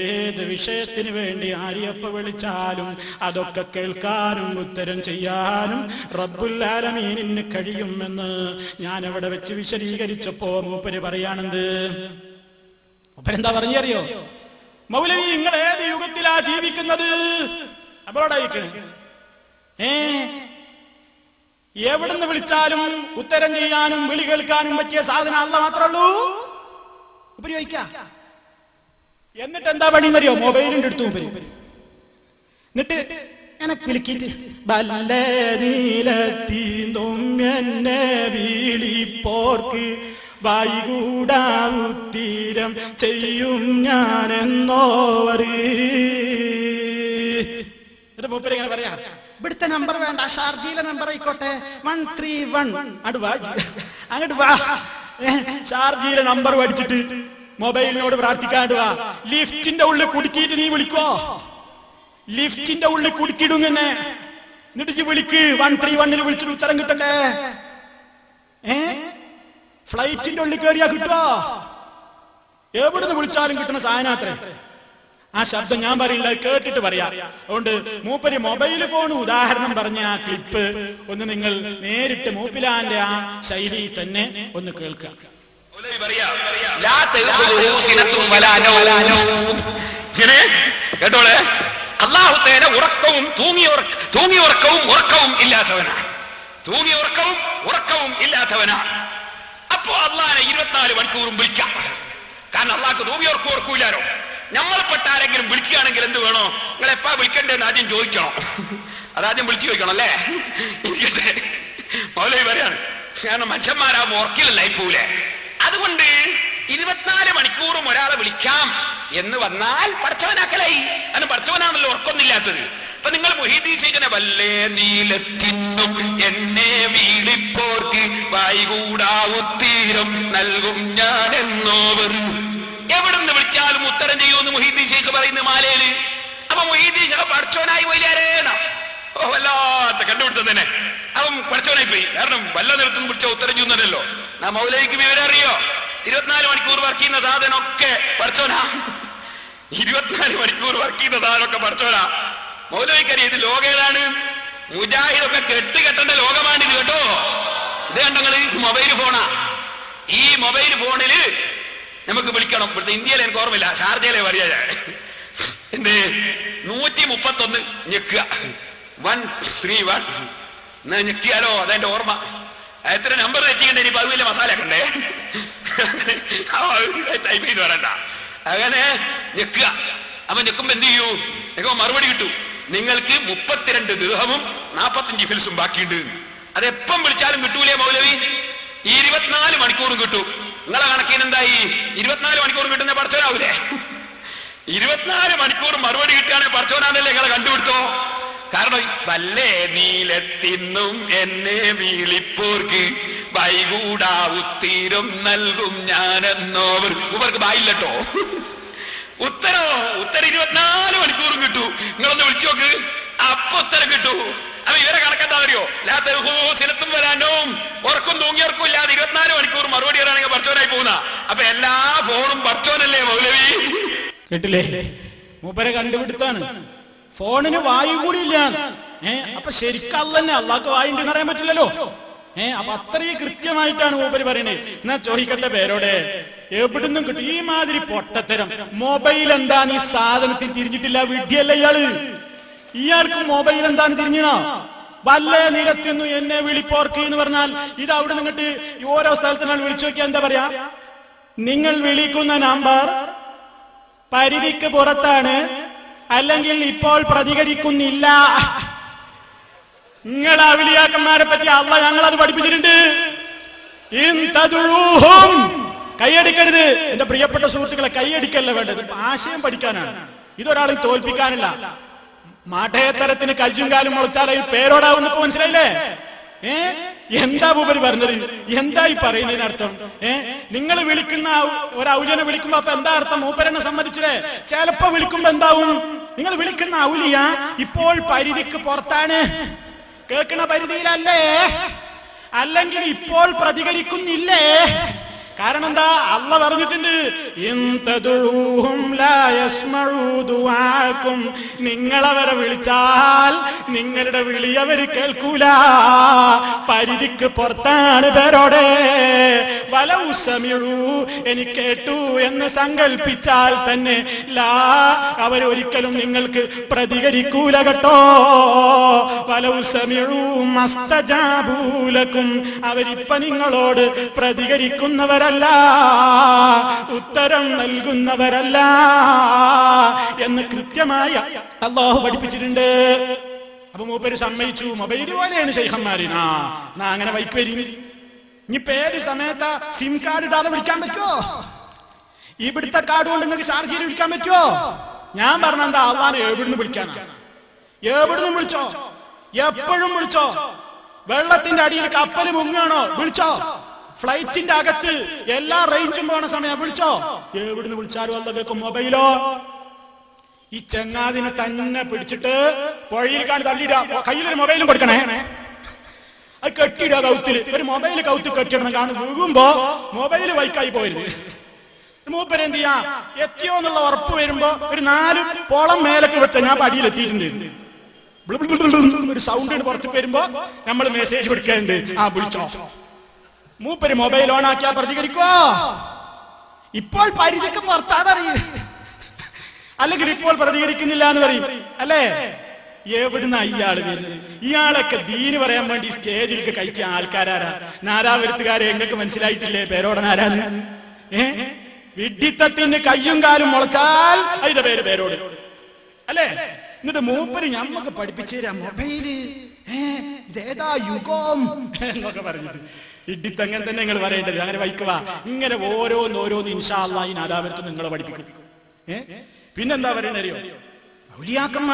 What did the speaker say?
ഏത് വിഷയത്തിന് വേണ്ടി ആരെയപ്പ വിളിച്ചാലും അതൊക്കെ കേൾക്കാനും ഉത്തരം ചെയ്യാനും റബ്ബുൽ ആലമീനിന് കഴിയുമെന്ന് ഞാൻ അവിടെ വെച്ച് വിശദീകരിച്ചപ്പോ മൂപ്പര് പറയാണെന്ത്? മൂപ്പരെന്താ പറഞ്ഞറിയോ? മൗലവി, നിങ്ങൾ ഏത് യുഗത്തിലാ ജീവിക്കുന്നത്? അപ്പോഴായിക്കണേ എവിടുന്ന് വിളിച്ചാലും ഉത്തരം ചെയ്യാനും വിളി കേൾക്കാനും പറ്റിയ സാധനം അല്ലാഹ് മാത്രമേ ഉള്ളൂ. ഉപയോഗിക്കാം. എന്നിട്ട് എന്താ പണിന്നറിയോ? മൊബൈലിന്റെ അടുത്ത് എന്നിട്ട് എനക്ക് വിളിക്കിട്ട് എന്നെ വിളിപ്പോർക്ക് വൈകൂടാവുത്തീരം ചെയ്യും ഞാനെന്നോവർ. എന്നിട്ട് മൂപ്പര് ഇങ്ങനെ പറയാ, ഇവിടുത്തെ നമ്പർ വേണ്ട, ഷാർജയിലെ നമ്പർ ആയിക്കോട്ടെ, 131 അങ്ങോട്ട് വാ. ഷാർജയിലെ നമ്പർ പഠിച്ചിട്ട് മൊബൈലിനോട് പ്രാർത്ഥിക്കാണ്ട് വാ. ലിഫ്റ്റിന്റെ ഉള്ളിൽ കുടുക്കിയിട്ട് നീ വിളിക്കോ? ലിഫ്റ്റിന്റെ ഉള്ളിൽ കുടുക്കിയിടും എന്നെ. എന്നിട്ട് വിളിക്ക്, 131 വിളിച്ചിട്ട് ഉത്തരം കിട്ടണ്ടേ? ഫ്ലൈറ്റിന്റെ ഉള്ളിൽ കയറിയാ കിട്ടുവോ? എവിടുന്ന് വിളിച്ചാലും കിട്ടുന്ന സാധനത്രേ. ആ ശബ്ദം ഞാൻ പറയില്ല, കേട്ടിട്ട് പറയാ. അതുകൊണ്ട് മൂപ്പര് മൊബൈൽ ഫോൺ ഉദാഹരണം പറഞ്ഞ ആ ക്ലിപ്പ് ഒന്ന് നിങ്ങൾ നേരിട്ട് മൂപ്പിലാന്റെ ആ ശൈലി തന്നെ ഒന്ന് കേൾക്കുക. കേട്ടോളെ, അല്ലാഹുത്തേന ഉറക്കവും ഉറക്കവും ഇല്ലാത്തവനാണ്. ഉറക്കവും ഇല്ലാത്തവനാണ്. അപ്പോ അള്ളാഹിനെ 24 മണിക്കൂറും വിളിക്കാം. കാരണം അള്ളാഹ്ക്ക് തൂങ്ങി ഉറക്കൂലാരോ. നമ്മളെപ്പെട്ട ആരെങ്കിലും വിളിക്കുകയാണെങ്കിൽ എന്ത് വേണോ? നിങ്ങൾ എപ്പാ വിളിക്കണ്ടേന്ന് ആദ്യം ചോദിക്കണം. അതാദ്യം വിളിച്ചു ചോദിക്കണം അല്ലേ? ഇരിക്കട്ടെ, മൗലവി പറയാണ്. കാരണം മനുഷ്യന്മാരാകുമ്പോ ഉറക്കിലല്ലായി പോവില്ലേ. അതുകൊണ്ട് 24 മണിക്കൂറും ഒരാളെ വിളിക്കാം എന്ന് വന്നാൽ പഠിച്ചവനാക്കലായി. അതിന് പഠിച്ചവനാണല്ലോ ഉറക്കൊന്നില്ലാത്തത്. അപ്പൊ നിങ്ങൾ മുഹീദ്ദീൻ ശൈഖിനെ വല്ലേ നീലത്തിന്നും എന്നെ വീളിപ്പോർക്ക് വൈകൂടാവുത്തീരം നൽകും ഞാൻ എന്നോവർ. എവിടുന്ന് വിളിച്ചാലും ഉത്തരം ചെയ്യുമെന്ന് മുഹീദ്ദീൻ ശൈഖ് പറയുന്നു മാലയില്. അപ്പൊ മുഹീദ്ദീൻ ശൈഖ് പഠിച്ചവനായി പോയില്ലേനാ? ഓ, വല്ലാത്ത കണ്ടുപിടുത്തം തന്നെ. അവൻ പഠിച്ചവനായി പോയി. കാരണം വല്ല നിരത്തും വിളിച്ച ഉത്തരം ചെയ്യുന്നല്ലോ. മൗലവിക്ക് വിവരം അറിയോ? 24 മണിക്കൂർ വർക്ക് ചെയ്യുന്ന സാധനമൊക്കെ പഠിച്ചവനാ. 24 മണിക്കൂർ വർക്ക് ചെയ്യുന്ന സാധനമൊക്കെ പഠിച്ചവനാ. മൗലവിക്കറിയാം ഇത് ലോകം ഏതാണ്? മുജാഹിദൊക്കെ കെട്ടേണ്ട ലോകമാണിത് കേട്ടോ. ഇത് കണ്ടങ്ങള് മൊബൈൽ ഫോണാ. ഈ മൊബൈൽ ഫോണില് നമുക്ക് വിളിക്കണം. ഇവിടുത്തെ ഇന്ത്യയിൽ എനിക്ക് ഓർമ്മയില്ല, ഷാർജയിലെ പറയാ. എന്ത് 131 ഞെക്കുക, 131 എന്നാ ഞെക്കിയാലോ അതെന്റെ ഓർമ്മ. എത്ര നമ്പർ തെറ്റിക്കണ്ടേ? ഇനി പതിവില്ല മസാല ഒക്കെ ഉണ്ടേ, ടൈപ്പ് ചെയ്ത് വരണ്ട. അങ്ങനെ ഞെക്കുക. അപ്പൊ ഞെക്കുമ്പോ എന്ത് ചെയ്യൂ? ഞെക്കുമ്പോ മറുപടി കിട്ടൂ. നിങ്ങൾക്ക് 32 ദിർഹമും 45 ഫിൽസും ബാക്കിയുണ്ട്. അതെപ്പം വിളിച്ചാലും കിട്ടൂലേ മൗലവി? 24 മണിക്കൂറും കിട്ടും. നിങ്ങളെ കണക്കിന് എന്തായി? 24 മണിക്കൂർ കിട്ടുന്ന പഠിച്ചവനാവൂലേ? 24 മണിക്കൂർ മറുപടി കിട്ടുകയാണെങ്കിൽ പഠിച്ചവനാണല്ലേ നിങ്ങളെ കണ്ടുപിടുത്തോ. കാരണം വല്ലേ നീലത്തിന്നും എന്നെ വീളിപ്പോർക്ക് വൈകൂടാവുത്തീരം നൽകും ഞാനെന്നോവർ. ഇവർക്ക് ബായില്ലട്ടോ. ഉത്തരം 24 മണിക്കൂറും കിട്ടൂ. നിങ്ങളൊന്ന് വിളിച്ചു നോക്ക്, അപ്പൊ ഉത്തരം കിട്ടൂ. അപ്പൊ ഇവരെ കണക്കെന്താ അറിയോ? സിനത്തും വരാനോ ഉറക്കും തൂങ്ങിയർക്കും ഇല്ലാതെ 24 മണിക്കൂർ മറുപടി വരാണെങ്കിൽ പഠിച്ചവനായി പോകുന്ന. അപ്പൊ എല്ലാ ഫോണും പഠിച്ചവനല്ലേ മൗലവി? കേട്ടില്ലേ? മൂപ്പരെ കണ്ടുപിടുത്താണ്. ഫോണിന് വായു കൂടി ഇല്ല. അപ്പൊ ശരിക്കും തന്നെ അള്ളാഹ്ക്ക് വായുണ്ടെന്ന് അറിയാൻ പറ്റില്ലല്ലോ. അപ്പൊ അത്രയും കൃത്യമായിട്ടാണ് മൂപ്പര് പറയുന്നത്. എന്നാ ചോദിക്കട്ടെ പേരോടെ, എവിടുന്നും കിട്ടും ഈ മാതിരി പൊട്ടത്തരം? മൊബൈൽ എന്താന്ന് ഈ സാധനത്തിൽ തിരിഞ്ഞിട്ടില്ല. വിഡ്ഢിയല്ല ഇയാൾക്ക് മൊബൈൽ എന്താന്ന് തിരിഞ്ഞണോ? വല്ലേ നിരത്തുന്നു എന്നെ വിളിപ്പോർക്ക് എന്ന് പറഞ്ഞാൽ ഇത് അവിടെ നിന്നിട്ട് ഓരോ സ്ഥലത്തിനാണ് വിളിച്ചു നോക്കിയാൽ എന്താ പറയാ? നിങ്ങൾ വിളിക്കുന്ന നമ്പർ പരിധിക്ക് പുറത്താണ്, അല്ലെങ്കിൽ ഇപ്പോൾ പ്രതികരിക്കുന്നില്ല. നിങ്ങൾ ഔലിയാക്കന്മാരെ പറ്റി അള്ളാഹ് ഞങ്ങളത് പഠിപ്പിച്ചിട്ടുണ്ട്. കൈയടിക്കരുത് എന്റെ പ്രിയപ്പെട്ട സുഹൃത്തുക്കളെ, കൈയടിക്കല്ല വേണ്ടത്. ആശയം പഠിക്കാനാണ്. ഇതൊരാളെ തോൽപ്പിക്കാനല്ല. മാഠയത്തരത്തിന് കജ്ജും കാലും മുളച്ചാൽ പേരോടാവുന്നപ്പോ മനസ്സിലായില്ലേ? എന്താ മൂപ്പര് പറഞ്ഞത്? എന്താ ഈ പറയുന്നതിനർത്ഥം? നിങ്ങൾ വിളിക്കുന്ന ഒരു ഔലിയനെ വിളിക്കുമ്പോ അപ്പൊ എന്താ അർത്ഥം? മൂപ്പരെന്നെ സമ്മതിച്ചില്ലേ? ചിലപ്പോ വിളിക്കുമ്പോ എന്താവും? നിങ്ങൾ വിളിക്കുന്ന ഔലിയ ഇപ്പോൾ പരിധിക്ക് പുറത്താണ്, കേൾക്കുന്ന പരിധിയിലല്ലേ, അല്ലെങ്കിൽ ഇപ്പോൾ പ്രതികരിക്കുന്നില്ലേ? കാരണം എന്താ? അള്ളാ പറഞ്ഞിട്ടുണ്ട്, ഇൻ തദഉഹും ലാ യസ്മഉ ദുആക്കും, നിങ്ങളവരെ വിളിച്ചാൽ നിങ്ങളുടെ വിളി അവർ കേൾക്കൂല. പരിധിക്ക് പുറത്താണ് പേരോടെ. വലൗ സമിഉ, എനിക്ക് കേട്ടു എന്ന് സങ്കൽപ്പിച്ചാൽ തന്നെ ലാ, അവരൊരിക്കലും നിങ്ങൾക്ക് പ്രതികരിക്കൂല കേട്ടോ. വലൗ സമിഉ മസ്തജാബു ലക്കും, അവരിപ്പ നിങ്ങളോട് പ്രതികരിക്കുന്നവരല്ല, ഉത്തരം നൽകുന്നവരല്ല എന്ന് കൃത്യമായി അല്ലാഹു പഠിപ്പിച്ചിട്ടുണ്ട്. അപ്പൊ മൂപ്പര് സമ്മതിച്ചു. മൊബൈൽ പോലെയാണ് ശൈഖന്മാരിനാ അങ്ങനെ വൈക്ക് വരും. ഇനി പേര് സമയത്ത് സിം കാർഡ് ഇടാതെ വിളിക്കാൻ പറ്റുമോ? ഇവിടുത്തെ കാർഡ് കൊണ്ട് നിങ്ങൾക്ക് ചാർജ് ചെയ്ത് വിളിക്കാൻ പറ്റുമോ? ഞാൻ പറഞ്ഞെന്താ, അള്ളാനെ എവിടുന്ന് വിളിക്കാനാ? എവിടുന്ന് വിളിച്ചോ, എപ്പോഴും വിളിച്ചോ. വെള്ളത്തിന്റെ അടിയിൽ കപ്പൽ മുങ്ങാണോ, വിളിച്ചോ. ഫ്ലൈറ്റിന്റെ അകത്ത് എല്ലാ റേഞ്ചും പോണ സമയം വിളിച്ചോ. എവിടുന്ന് വിളിച്ചാലും അല്ല കേൾക്കും. മൊബൈലോ? ഈ ചങ്ങാതിനെ തന്നെ പിടിച്ചിട്ട് പുഴയിൽ കാണി തള്ളിയിടാ. കയ്യിലൊരു മൊബൈലും കൊടുക്കണേ, അത് കെട്ടിയിടുക കൗത്തില്. ഒരു മൊബൈൽ കൗത്ത് കെട്ടിയിടണം. കാണും വീകുമ്പോ മൊബൈൽ വൈക്കായി പോയത്. മൂപ്പര് എന്ത് ചെയ്യാ, എത്തിയോ എന്നുള്ള ഉറപ്പ് വരുമ്പോ ഒരു 4 പോളം മേലൊക്കെ വിട്ട ഞാൻ പടിയിൽ എത്തിയിട്ടുണ്ട്. ഒരു സൗണ്ട് പുറത്ത് വരുമ്പോ നമ്മൾ മെസ്സേജ് കൊടുക്കുന്നുണ്ട്, ആ വിളിച്ചോ. മൂപ്പര് മൊബൈൽ ഓൺ ആക്കിയാ പ്രതികരിക്കോ? ഇപ്പോൾ പരിധിക്ക് പുറത്താതറിയും, അല്ലെങ്കിൽ ഇപ്പോൾ പ്രതികരിക്കുന്നില്ല എന്ന് പറയും അല്ലേ? എവിടുന്ന ഇയാള് വരുന്നത്? ഇയാളൊക്കെ ദീന് പറയാൻ വേണ്ടി സ്റ്റേജിലേക്ക് കഴിച്ച ആൾക്കാരാരാ? നാരാവരുത്തുകാരെ എങ്ങൾക്ക് മനസ്സിലായിട്ടില്ലേ പേരോടനാരാന്ന്? വിഡ്ഢിത്തത്തിന് കയ്യും കാലും മുളച്ചാൽ അതിന്റെ പേര് പേരോട് അല്ലേ? എന്നിട്ട് മൂപ്പര് ഞമ്മക്ക് പഠിപ്പിച്ചു തരാം മൊബൈല് ഇതേതാ യുഗം എന്നൊക്കെ പറഞ്ഞിട്ട്. ഇഡിത്തങ്ങനെ തന്നെ നിങ്ങൾ പറയേണ്ടത്. അങ്ങനെ വയ്ക്കുക. ഇങ്ങനെ ഓരോന്നോരോന്ന് ഇൻഷാ അല്ലാഹ് ഈ നാദാവരത്ത് നിങ്ങളെ പഠിപ്പിക്കും. പിന്നെന്താ പറയണറിയോ? ഔലിയാക്കന്മാർ